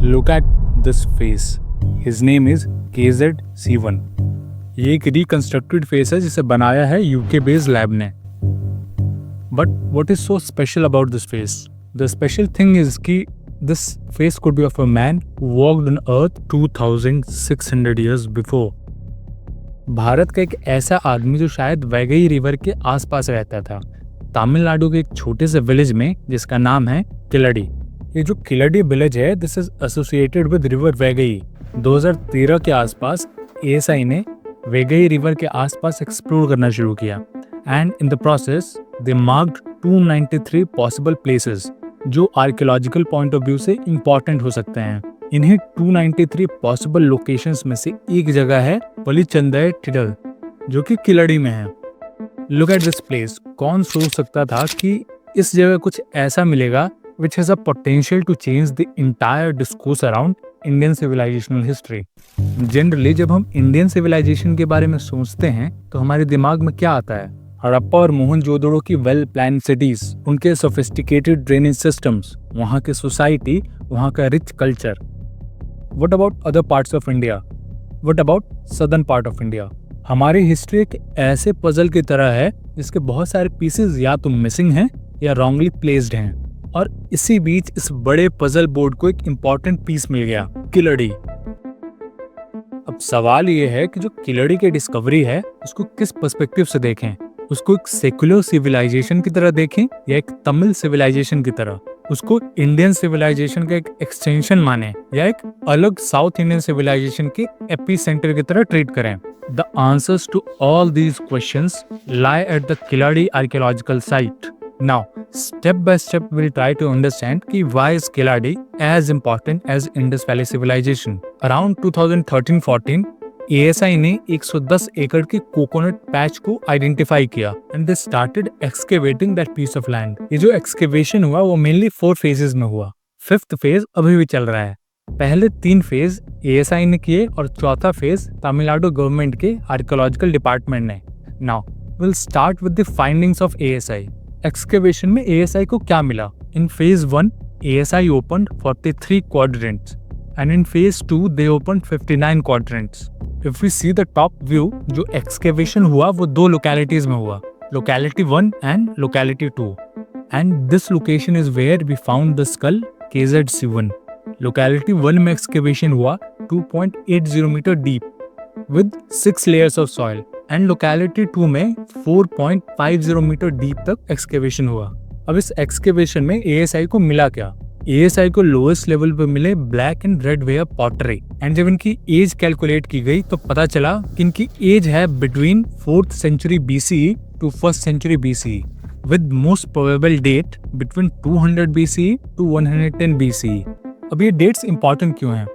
Look at this face. His name is KZ-C1. ये एक reconstructed face है जिसे बनाया है यूके बेस्ड लैब ने. But what is so special about this face? The special thing is कि this face could be of a man walked on earth 2600 years before. Bharat का एक ऐसा आदमी जो शायद वैगई रिवर के आसपास रहता था, तमिलनाडु के एक छोटे से विलेज में जिसका नाम है किलड़ी. ये जो किलड़ी विलेज है, this is associated with river Vaigai. 2013 के आसपास एएसआई ने वैगई रिवर के आसपास एक्सप्लोर करना शुरू किया and in the process they marked 293 possible places जो आर्कियोलॉजिकल पॉइंट ऑफ व्यू से इंपॉर्टेंट हो सकते हैं. इन्हीं 293 पॉसिबल लोकेशंस में से एक जगह है पलिचंदई टिडल जो कि किलड़ी में है. Look at this place. कौन सोच सकता था कि इस जगह कुछ ऐसा मिलेगा which has a potential to change the entire discourse around Indian civilizational history. Generally जब हम इंडियन सिविलाइजेशन के बारे में सोचते हैं तो हमारे दिमाग में क्या आता है? हड़प्पा और मोहनजोदड़ो की वेल प्लान सिटीज, उनके सोफिस्टिकेटेड ड्रेनेज सिस्टम्स, वहाँ के सोसाइटी, वहाँ का rich culture. What about other parts of India? What about southern part of India? हमारी हिस्ट्री एक ऐसे पजल की तरह है जिसके बहुत सारे पीसेस या तो मिसिंग हैं या रॉन्गली प्लेस्ड हैं, और इसी बीच इस बड़े पजल बोर्ड को एक इम्पॉर्टेंट पीस मिल गया, किलड़ी. अब सवाल ये है कि जो किलड़ी की डिस्कवरी है उसको किस पर्सपेक्टिव से देखें? उसको एक सेक्युलर सिविलाइजेशन की तरह देखें या एक तमिल सिविलाइजेशन की तरह? उसको इंडियन सिविलाइजेशन का एक एक्सटेंशन माने या एक अलग साउथ इंडियन सिविलाइजेशन के एपिसेंटर की तरह ट्रीट करें? The answers to all these questions lie at the Keeladi archaeological site. Now, step by step, we'll try to understand कि why is Keladi as important as Indus Valley civilization. Around 2013-14, ASI ने 110 एकड़ के coconut patch को identify किया and they started excavating that piece of land. ये जो excavation हुआ वो mainly 4 phases में हुआ. 5th phase अभी भी चल रहा है. पहले 3 फेज ASI ने किए और चौथा फेज तमिलनाडु गवर्नमेंट के आर्कियोलॉजिकल डिपार्टमेंट ने. Now, we'll start with the findings of ASI. Excavation में ASI को क्या मिला? In phase 1 ASI opened 43 quadrants and in phase 2 they opened 59 quadrants. If we see the top view, जो excavation हुआ वो 2 localities में हुआ, locality 1 and locality 2, and this location is where we found the skull KZ-C1. Locality 1 में excavation हुआ 2.80 metre deep with 6 layers of soil, and locality 2 में 4.50 metre deep तक excavation हुआ. अब इस एक्सकेवेशन में ASI को मिला क्या? ASI को लोएस्ट लेवल पे मिले black and red ware pottery, and जब इनकी एज कैलकुलेट की गई तो पता चला कि इनकी एज है between 4th century BCE to 1st century BCE with most probable date between 200 BCE to 110 BCE. अब ये डेट्स इंपॉर्टेंट क्यों हैं?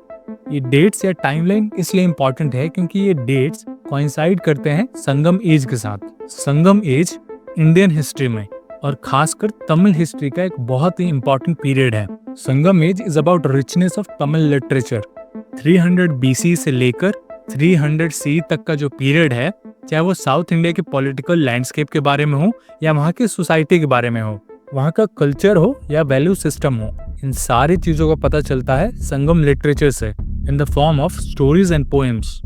ये डेट्स या टाइमलाइन इसलिए इंपॉर्टेंट है क्योंकि ये डेट्स कोइंसाइड करते हैं संगम एज के साथ. संगम एज इंडियन हिस्ट्री में और खासकर तमिल हिस्ट्री का एक बहुत ही इंपॉर्टेंट पीरियड है. Sangam age is about richness of Tamil literature. 300 BC से लेकर 300 CE तक का जो पीरियड है, चाहे वो साउथ इंडिया के पॉलिटिकल लैंडस्केप के बारे में हो या वहाँ की सोसाइटी के बारे में हो, वहाँ का कल्चर हो या वैल्यू सिस्टम हो, इन सारी चीजों का पता चलता है संगम लिटरेचर से in the form of stories and poems.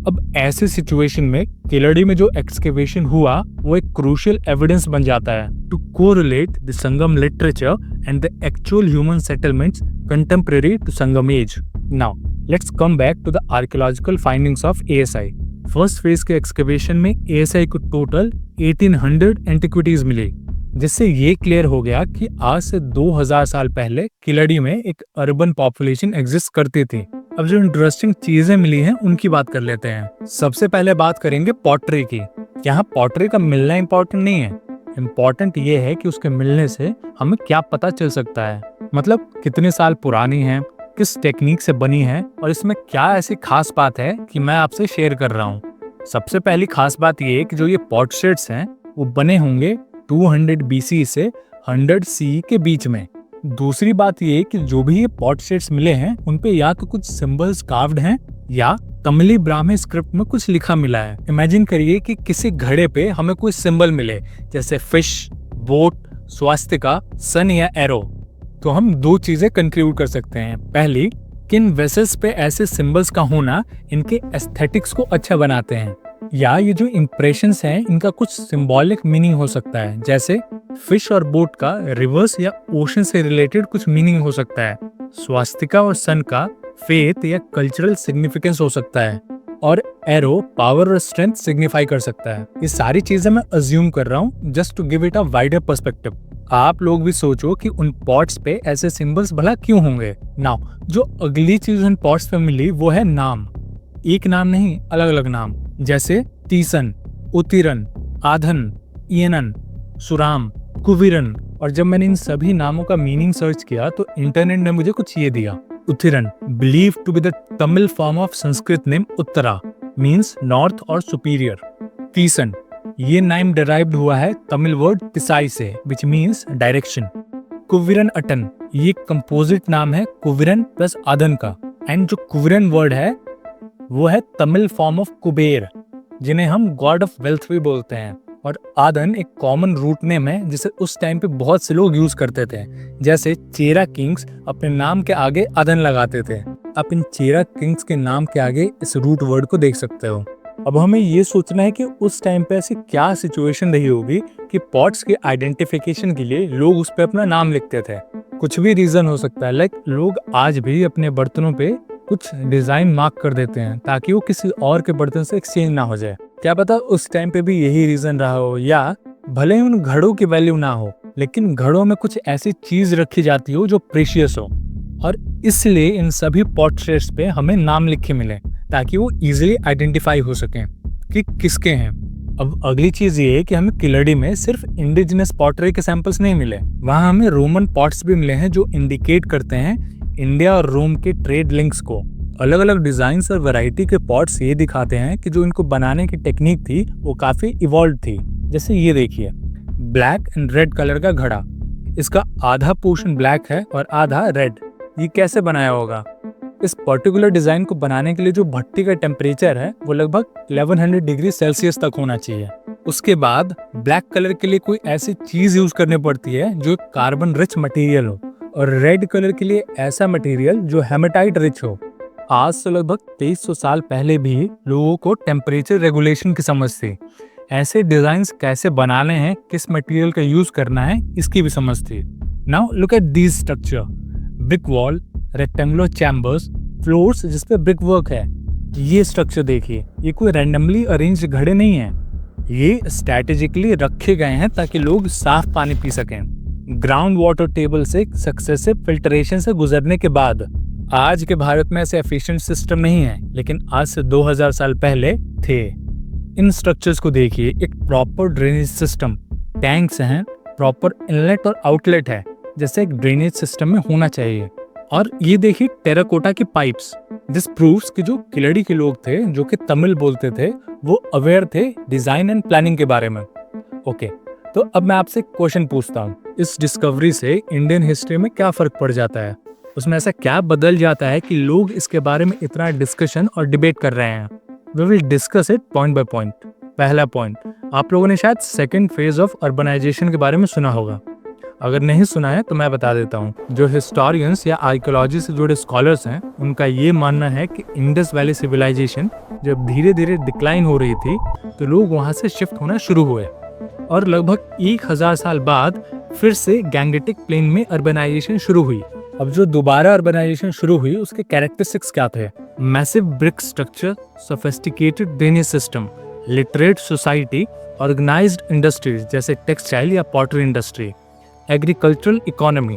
अब ऐसे सिचुएशन में किलड़ी में जो एक्सकेवेशन हुआ वो एक क्रूशियल एविडेंस बन जाता है to correlate the Sangam literature and the actual human settlements contemporary to Sangam age. Now let's come back to the archaeological findings of ASI. First phase के एक्सकेवेशन में ASI को टोटल 1800 एंटिक्विटीज मिली, जिससे ये क्लियर हो गया कि आज से 2000 साल पहले किलड़ी में एक अर्बन पॉपुलेशन एग्जिस्ट करती थी. अब जो इंटरेस्टिंग चीजें मिली हैं उनकी बात कर लेते हैं. सबसे पहले बात करेंगे पॉटरी की. यहाँ पॉटरी का मिलना इंपॉर्टेंट नहीं है, इम्पॉर्टेंट ये है कि उसके मिलने से हमें क्या पता चल सकता है. मतलब कितने साल पुरानी है, किस टेक्निक से बनी है, और इसमें क्या ऐसी खास बात है कि मैं आपसे शेयर कर रहा हूँ. सबसे पहली खास बात ये है कि जो ये पॉटशेट्स हैं वो बने होंगे 200 BC से 100 CE के बीच में. दूसरी बात ये कि जो भी ये पॉटशेट्स मिले हैं उन पे या तो कुछ सिंबल्स कार्व्ड हैं या तमिली ब्राह्मी स्क्रिप्ट में कुछ लिखा मिला है. इमेजिन करिए कि किसी घड़े पे हमें कोई सिंबल मिले, जैसे फिश, बोट, स्वास्तिका, सन या एरो. तो हम 2 चीजें कंक्लूड कर सकते हैं. पहली किन वेसल्स पे ऐसे सिंबल्स का होना इनके एस्थेटिक्स को अच्छा बनाते हैं, या ये जो इंप्रेशंस हैं इनका कुछ सिंबॉलिक मीनिंग हो सकता है, जैसे फिश और बोट का रिवर्स या ओशन से रिलेटेड कुछ मीनिंग हो सकता है, स्वास्तिका और सन का फेथ या कल्चरल सिग्निफिकेंस हो सकता है, और एरो पावर और स्ट्रेंथ सिग्निफाई कर सकता है। ये सारी चीजें मैं अज्यूम कर रहा हूँ just to give it a wider perspective. आप लोग भी सोचो कि उन पॉट्स पे ऐसे सिंबल्स भला क्यों होंगे। नाउ जो अगली चीज उन पॉट्स पे मिली वो है नाम। एक नाम नहीं, अलग अलग नाम, जैसे तीसन, उत्तीरन, आधन, इयनन, सुराम, कुवीरन। और जब मैंने इन सभी नामों का मीनिंग सर्च किया तो इंटरनेट ने मुझे कुछ ये दिया। Uthiran, believe to be the Tamil form of Sanskrit name Uttara, means north और सुपीरियर। तीसन, ये नाम डिराइव्ड हुआ है तमिल वर्ड तिसाई से, विच मीन्स डायरेक्शन। कुवीरन अटन, ये कंपोजिट नाम है कुवीरन प्लस आधन का, एंड जो कुवीरन वर्ड है वो है तमिल फॉर्म ऑफ कुबेर, जिन्हें हम गॉड ऑफ वेल्थ भी बोलते हैं। और आधन एक कॉमन रूट नेम है जिसे उस टाइम पे बहुत से लोग यूज करते थे, जैसे चेरा किंग्स अपने नाम के आगे आधन लगाते थे। आप इन चेरा किंग्स के नाम के आगे इस रूट वर्ड को देख सकते हो। अब हमें ये सोचना है कि उस टाइम पे ऐसी क्या सिचुएशन रही होगी कि पॉट्स के आइडेंटिफिकेशन के लिए लोग उस पे अपना नाम लिखते थे। कुछ भी रीजन हो सकता है, लाइक लोग आज भी अपने बर्तनों पे कुछ डिजाइन मार्क कर देते हैं ताकि वो किसी और के बर्तन से एक्सचेंज ना हो जाए। क्या पता उस टाइम पे भी यही रीजन रहा हो, या भले ही उन घड़ों की वैल्यू ना हो लेकिन घड़ों में कुछ ऐसी चीज रखी जाती हो जो प्रेशियस हो, और इसलिए इन सभी पोर्ट्रेट्स पे हमें नाम लिखे मिले ताकि वो इजीली आइडेंटिफाई हो सकें कि किसके हैं। अब अगली चीज ये है कि हमें किलड़ी में सिर्फ इंडिजिनस पॉटरी के सैंपल्स नहीं मिले, वहां हमें रोमन पॉट्स भी मिले हैं जो इंडिकेट करते हैं इंडिया और रोम के ट्रेड लिंक्स को। अलग अलग डिजाइन और वैरायटी के पॉट्स ये दिखाते हैं कि जो इनको बनाने की टेक्निक थी वो काफी इवॉल्व थी। जैसे ये देखिए, ब्लैक एंड रेड कलर का घड़ा, इसका आधा पोर्शन ब्लैक है और आधा रेड। ये कैसे बनाया होगा? इस पर्टिकुलर डिजाइन को बनाने के लिए जो भट्टी का टेम्परेचर है वो लगभग 1100 डिग्री सेल्सियस तक होना चाहिए। उसके बाद ब्लैक कलर के लिए कोई ऐसी चीज यूज करनी पड़ती है जो कार्बन रिच मटेरियल हो, और रेड कलर के लिए ऐसा मटेरियल जो हेमेटाइट रिच हो। आज से लगभग 2300 साल पहले भी लोगों को टेम्परेचर रेगुलेशन की समझ थी। ऐसे डिजाइन्स कैसे बनाने हैं, किस मटेरियल का यूज करना है, इसकी भी समझ थी। Now look at this structure, brick wall, rectangular chambers, floors जिसपे ब्रिक वर्क है। ये स्ट्रक्चर देखिए, ये कोई रैंडमली अरेंज घड़े नहीं है, ये स्ट्रैटेजिकली रखे गए हैं ताकि लोग साफ पानी पी सकें। ग्राउंड वाटर टेबल से सक्सेसिव फिल्ट्रेशन से गुजरने के बाद आज के भारत में ऐसे एफिशिएंट सिस्टम नहीं है, लेकिन आज से 2000 साल पहले थे। इन स्ट्रक्चर्स को देखिए, एक प्रॉपर ड्रेनेज सिस्टम, टैंक्स हैं, प्रॉपर इनलेट और आउटलेट है जैसे एक ड्रेनेज सिस्टम में होना चाहिए। और ये देखिए टेराकोटा की पाइप्स, दिस प्रूव्स कि जो किलड़ी के लोग थे जो कि तमिल बोलते थे वो अवेयर थे डिजाइन एंड प्लानिंग के बारे में। ओके, तो अब मैं आपसे क्वेश्चन पूछता हूँ, इस डिस्कवरी से इंडियन हिस्ट्री में क्या फर्क पड़ जाता है? उसमें ऐसा क्या बदल जाता है कि लोग इसके बारे में इतना डिस्कशन और डिबेट कर रहे हैं? We will discuss it point by point. पहला पॉइंट, आप लोगों ने शायद सेकेंड फेज ऑफ अर्बनाइजेशन के बारे में सुना होगा। अगर नहीं सुना है तो मैं बता देता हूँ। जो हिस्टोरियंस या आर्कियोलॉजी से जुड़े स्कॉलर्स हैं उनका ये मानना है कि इंडस वैली सिविलाइजेशन जब धीरे धीरे डिक्लाइन हो रही थी तो लोग वहाँ से शिफ्ट होना शुरू हुए, और लगभग 1000 साल बाद फिर से गैंगेटिक प्लेन में अर्बनाइजेशन शुरू हुई। अब जो दोबारा अर्बनाइजेशन शुरू हुई उसके कैरेक्टरिस्टिक्स क्या थे? Massive brick structure, sophisticated drainage system, literate society, organised industries जैसे टेक्सटाइल या pottery industry, agricultural economy,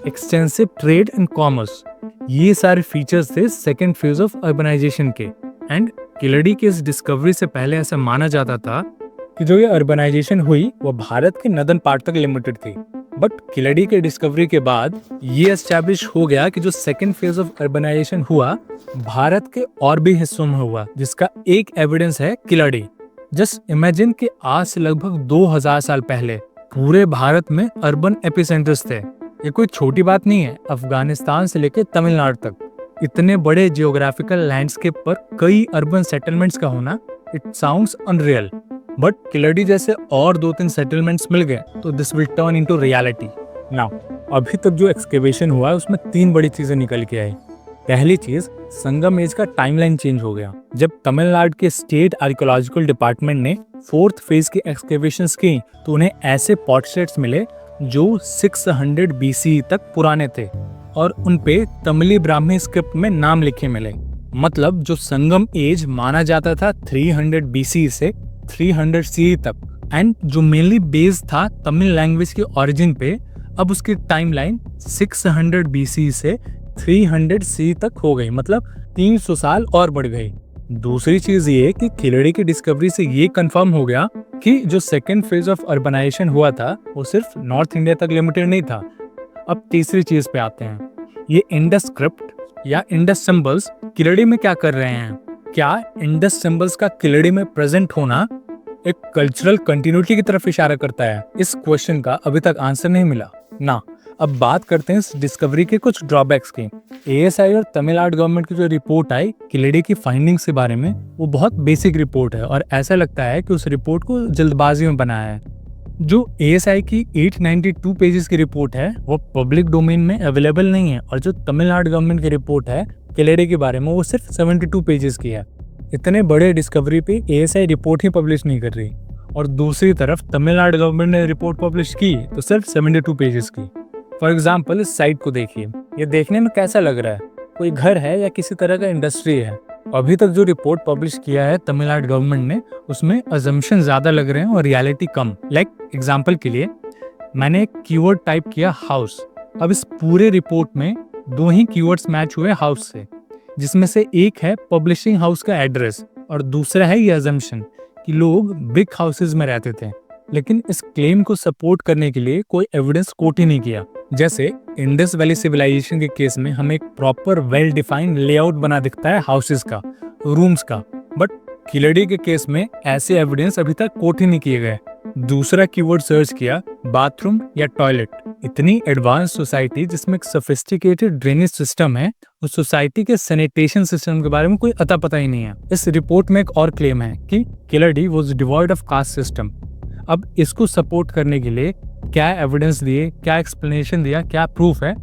extensive trade and commerce. ये सारे फीचर्स थे सेकेंड फेज ऑफ अर्बनाइजेशन के। एंड किलड़ी के इस डिस्कवरी से पहले ऐसा माना जाता था कि जो ये अर्बनाइजेशन हुई वो भारत के नदन पार्ट तक लिमिटेड थी, बट किलड़ी के डिस्कवरी के बाद ये एस्टैब्लिश हो गया कि जो सेकेंड फेज ऑफ अर्बनाइजेशन हुआ भारत के और भी हिस्सों में हुआ, जिसका एक एविडेंस है किलड़ी। जस्ट इमेजिन कि आज से लगभग 2000 साल पहले पूरे भारत में अर्बन एपिसेंटर्स थे। ये कोई छोटी बात नहीं है, अफगानिस्तान से लेकर तमिलनाडु तक इतने बड़े जियोग्राफिकल लैंडस्केप पर कई अर्बन सेटलमेंट्स का होना, इट साउंड्स अनरियल। बट किलड़ी जैसे और 2-3 सेटलमेंट्स मिल गए तो this will turn into reality. Now अभी तक जो एक्सकेवेशन हुआ है उसमें 3 बड़ी चीजें निकल के आई। पहली चीज, संगम एज का टाइमलाइन चेंज हो गया। जब तमिलनाडु के स्टेट आर्कियोलॉजिकल डिपार्टमेंट ने 4th फेज की एक्सकेवेशंस की तो उन्हें ऐसे पॉटस्टेट्स मिले जो 600 BCE तक पुराने थे और उन पे तमिली ब्राह्मी स्क्रिप्ट में नाम लिखे मिले। मतलब जो संगम एज माना जाता था 300 BCE से 300 CE तक, एंड जो मेनली बेस्ड था तमिल लैंग्वेज के ओरिजिन पे, अब उसकी टाइमलाइन 600 BCE से 300 CE तक हो गई। मतलब 300 साल और बढ़ गई। दूसरी चीज ये कि खिलड़ी की डिस्कवरी से ये कंफर्म हो गया कि जो सेकेंड फेज ऑफ अर्बनाइजेशन हुआ था वो सिर्फ नॉर्थ इंडिया तक लिमिटेड नहीं था। अब तीसरी चीज पे आते हैं, ये इंडस स्क्रिप्ट या इंडस सिंबल्स खिलड़ी में क्या कर रहे हैं? क्या इंडस सिंबल्स का खिलड़ी में प्रेजेंट होना एक कल्चरल कंटिन्यूटी की तरफ इशारा करता है? इस क्वेश्चन का अभी तक आंसर नहीं मिला ना। अब बात करते हैं इस डिस्कवरी के कुछ ड्रॉबैक्स की। ASI और तमिलनाडु गवर्नमेंट की जो रिपोर्ट आई किलेडी की फाइंडिंग्स के बारे में, वो बहुत बेसिक रिपोर्ट है और ऐसा लगता है कि उस रिपोर्ट को जल्दबाजी में बनाया है। जो ASI की 892 पेजेस की रिपोर्ट है वो पब्लिक डोमेन में अवेलेबल नहीं है, और जो तमिलनाडु गवर्नमेंट की रिपोर्ट है किलेडी के बारे में वो सिर्फ 72 पेजेस की है। इतने बड़े डिस्कवरी पे ASI रिपोर्ट ही पब्लिश नहीं कर रही, और दूसरी तरफ तमिलनाडु गवर्नमेंट ने रिपोर्ट पब्लिश की तो सिर्फ 72 पेजेस की। फॉर एग्जाम्पल इस साइट को देखिए, ये देखने में कैसा लग रहा है? कोई घर है या किसी तरह का इंडस्ट्री है? अभी तक जो रिपोर्ट पब्लिश किया है तमिलनाडु गवर्नमेंट ने, उसमें अजम्पशन ज्यादा लग रहे हैं और रियलिटी कम। लाइक एग्जाम्पल के लिए मैंने एक कीवर्ड टाइप किया हाउस। अब इस पूरे रिपोर्ट में 2 ही कीवर्ड्स मैच हुए हाउस से, जिसमें से एक है पब्लिशिंग हाउस का एड्रेस और दूसरा है ये अजम्पशन कि लोग बिग हाउसेज में रहते थे। लेकिन इस क्लेम को सपोर्ट करने के लिए कोई एविडेंस कोट ही नहीं किया। जैसे इंडस वैली सिविलाइजेशन के केस में हमें एक प्रॉपर वेल डिफाइंड लेआउट बना दिखता है हाउसेस का, रूम्स का, बट किलेडी के केस में ऐसे एविडेंस अभी तक कोट ही नहीं किए गए। दूसरा कीवर्ड सर्च किया बाथरूम या टॉयलेट। इतनी एडवांस सोसाइटी जिसमें एक सोफिस्टिकेटेड ड्रेनेज सिस्टम है, उस सोसाइटी के सैनिटेशन सिस्टम के बारे में कोई अता पता ही नहीं है। इस रिपोर्ट में एक और क्लेम है कि Keeladi was devoid of caste system. अब इसको सपोर्ट करने के लिए क्या एविडेंस दिए, क्या एक्सप्लेनेशन दिया, क्या प्रूफ है,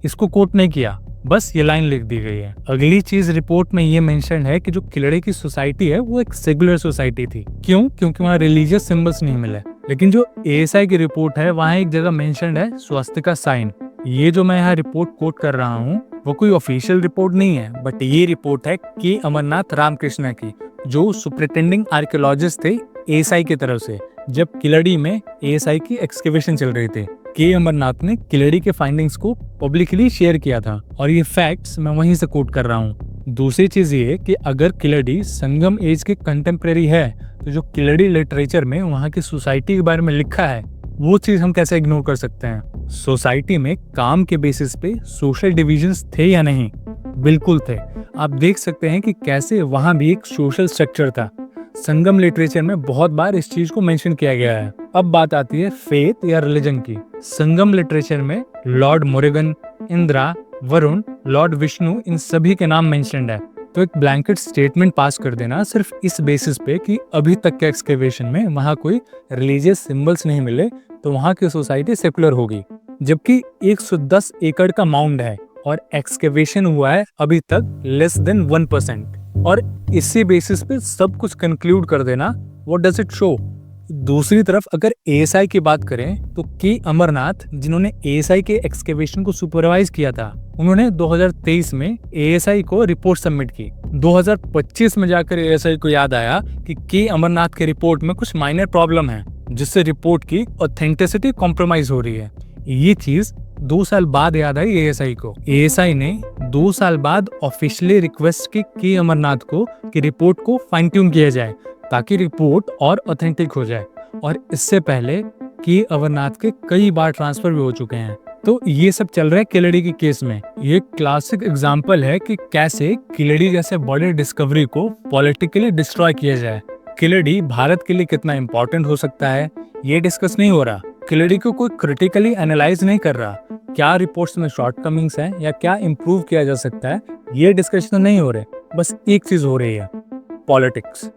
इसको कोट नहीं किया, बस ये लाइन लिख दी गई है। अगली चीज रिपोर्ट में ये मेंशन है कि जो किलेडी की सोसाइटी है वो एक सेक्युलर सोसाइटी थी। क्यों? क्योंकि वहाँ रिलीजियस सिंबल्स नहीं मिले। लेकिन जो ASI की रिपोर्ट है वहाँ एक जगह मेंशन है स्वास्तिका साइन। ये जो मैं यहाँ रिपोर्ट कोट कर रहा हूँ वो कोई ऑफिशियल रिपोर्ट नहीं है, बट ये रिपोर्ट है के अमरनाथ रामकृष्ण की, जो सुपरिटेंडिंग आर्कियोलॉजिस्ट थे ASI की तरफ से, जब किलेडी में ASI की एक्सकेवेशन चल रही थी। के अमरनाथ ने किलेडी के फाइंडिंग्स को पब्लिकली शेयर किया था और ये फैक्ट्स मैं वहीं से कोट कर रहा हूँ। दूसरी चीज ये कि अगर किलेडी संगम एज के कंटेम्प्रेरी है तो जो किलेडी लिटरेचर में वहाँ की सोसाइटी के बारे में लिखा है वो चीज हम कैसे इग्नोर कर सकते हैं? सोसाइटी में काम के बेसिस पे सोशल डिविजन्स थे या नहीं? बिल्कुल थे। आप देख सकते हैं कि कैसे वहाँ भी एक सोशल स्ट्रक्चर था। संगम लिटरेचर में बहुत बार इस चीज को मेंशन किया गया है। अब बात आती है फेथ या रिलीजन की। संगम लिटरेचर में लॉर्ड मोरेगन, इंद्रा, वरुण, लॉर्ड विष्णु, इन सभी के नाम मेंशन्ड है। तो एक ब्लैंकेट स्टेटमेंट पास कर देना सिर्फ इस बेसिस पे कि अभी तक के एक्सकेवेशन में वहाँ कोई रिलीजियस सिंबल्स नहीं मिले तो वहाँ की सोसाइटी सेकुलर होगी, जबकि 110 एकड़ का माउंड है और एक्सकेवेशन हुआ है अभी तक लेस देन 1%, और इसी बेसिस पे सब कुछ कंक्लूड कर देना, व्हाट डज इट शो? दूसरी तरफ अगर ASI की बात करें तो के अमरनाथ, जिन्होंने ASI के एक्सकेवेशन को सुपरवाइज किया था, उन्होंने 2023 में ASI को रिपोर्ट सबमिट की। 2025 में जाकर ASI को याद आया कि के अमरनाथ के रिपोर्ट में कुछ माइनर प्रॉब्लम है, जिससे रिपोर्ट की ऑथेंटिसिटी कॉम्प्रोमाइज हो रही है। ये चीज 2 साल बाद याद आई ASI को। ASI ने 2 साल बाद ऑफिशियली रिक्वेस्ट की के अमरनाथ को कि रिपोर्ट को फाइन ट्यून किया जाए ताकि रिपोर्ट और ऑथेंटिक हो जाए, और इससे पहले के अमरनाथ के कई बार ट्रांसफर भी हो चुके हैं। तो ये सब चल रहा है किलेडी के केस में। ये क्लासिक एग्जांपल है कि कैसे किलेडी जैसे बड़े डिस्कवरी को पॉलिटिकली डिस्ट्रॉय किया जाए। किलेडी भारत के लिए कितना इंपॉर्टेंट हो सकता है ये डिस्कस नहीं हो रहा। किलेडी को कोई क्रिटिकली एनालाइज नहीं कर रहा। क्या रिपोर्ट्स में शॉर्टकमिंग्स हैं या क्या इम्प्रूव किया जा सकता है, ये डिस्कशन नहीं हो रहे। बस एक चीज हो रही है, पॉलिटिक्स।